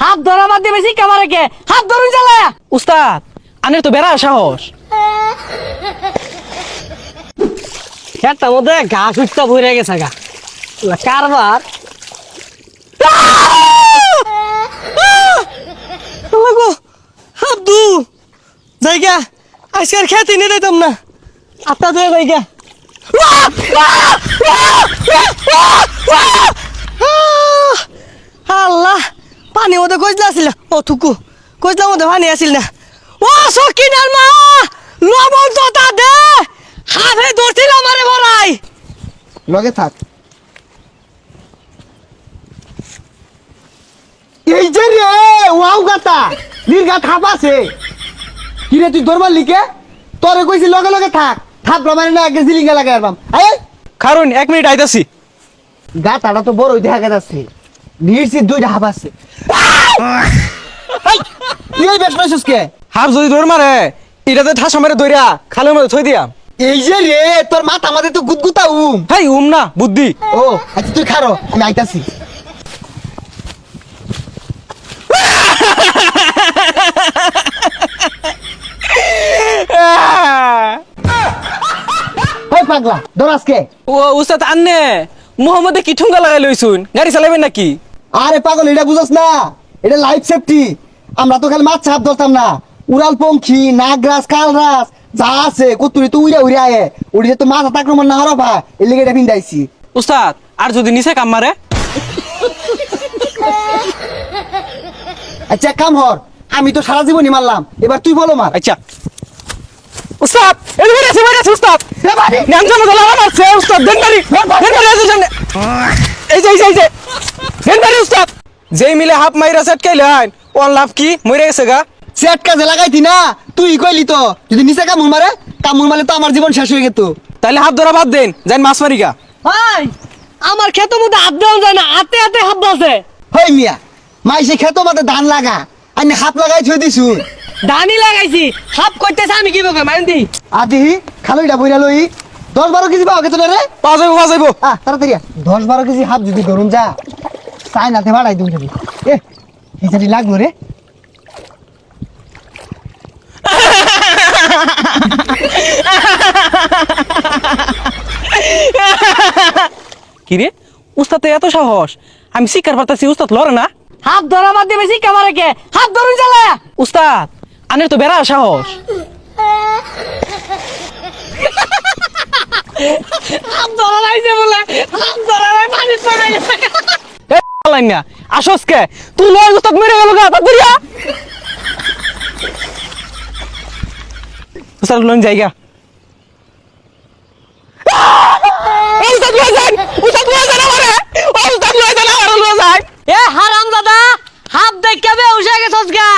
হাত ধরা বাদ দিয়ে বেশি কামারে কে হাত ধরুন চালায়া। উস্তাদ আনের তো বেড়া সাহস। খেতার মধ্যে ঘাস উঠতে ভরে গেছে গা কারবার। আব্দু জায়গা আজকের খেতে নিয়ে দিতাম না আত্মা দিয়ে জায়গা। আল্লাহ পানি মধ্যে কইলা আসিল ও থুকু কইলার মধ্যে পানি আসিল না। ও সকিনার মা লবণ তো তা দে হাফে ধরছিল আমারে বড়াই লগে থাক। এই যে রে ওয়াও গাতা নির্গা থাপ আছে কি রে তুই দরবার লিখে তোরে কইছি লগে লগে থাক থাপ মানে না আগে জিলিঙ্গা লাগাই আরবাম। আয় কারণ 1 মিনিট আইতাছি। গাতাটা তো বড়ই দেখা যাচ্ছে নির্সি দুইটা হাফ আছে। তুই এই বেশ পাইছিস কে? হাফ যদি দৌড় মারে এটাতে ঠাসা মেরে দৌড়া খালের মধ্যে থই দিয়া। এই যে রে তোর মাথা মাঝে তো গুদগুতা হেই না বুদ্ধি। ও আচ্ছা তুই খারো আমি আইতাছি। ওই পাগলা দরাজকে ও উস্তাদ আন্নে মোহাম্মদে কি ঠুঙ্গা লাগাই লইছুন গাড়ি চালাবেন নাকি? আরে পাগল এটা বুঝছ না এটা লাইফ সেফটি। আমরা তো খালি মাছ ছাপ ধরতাম না উড়াল পঙ্খী নাগরাজ কালরাজ যা আছে কতুরি তো উড়ে উড়ে আয়ে উড়িয়ে তো মাছ আক্রমণ না হরবা এর লেগে এটা ভিন্দাইছি। উস্তাদ আর যদি নিচে কাম মারে? আচ্ছা কাম হর আমি তো সারা জীবনই মারলাম এবার তুই বলো মার। আচ্ছা উস্তাদ এদিকে আছে বাইরে আছে উস্তাদ নাম জানা দলা মারছে উস্তাদ দেনবাড়ি আছে সামনে এই যে দেনবাড়ি উস্তাদ যেই মিলে হাফ মাইরা সেট কাইলেন ওর লাভ কি মরে গেছে গা। সেট কাজে লাগাইতি না তুই কইলি তো যদি নিচে কামড় মারলে তো আমার জীবন শেষ হয়ে যেত। তাহলে হাত ধরা বাদ দেন যাই মাছ মারি গা। ভাই আমার ক্ষেতের মধ্যে হাত দেওয়া যায় না হাতে হাতে হাত বাসে। হই মিয়া মাইসে খেতো মাতে ধান লাগা আমি হাত লাগাই থই দিছু ধানই লাগাইছি হাত করতেছে আমি কি বলবো মাইন্দি আদি খালইটা বইরা লই 10-12 কেজি পাও কেতো রে পাওয়া যাইবো তাড়াতাড়ি 10-12 কেজি হাত যদি ধরুন যা চাইনাতে বাড়াই দুন যদি এ কি জানি লাগলো রে। কি রে উস্তাদ এত সাহস আমি শিকার পারতাছি উস্তাদ লড়ে না। হাত ধরা বাদ দিয়ে বেশি কামারে কে হাত ধরুন চালায়া। উস্তাদ আনের তো বেড়া সাহস। হাত ধরা লাইছে বলে হাত ধরা লাই পানি পড়ে গেছে। এ লাইন না আসস কে তুই লয় উস্তাদ মেরে গেল গা তাড়াতাড়ি উস্তাদ লন জায়গা। এ হারাম দাদা হাত দেখে বে উঠে গেছস গা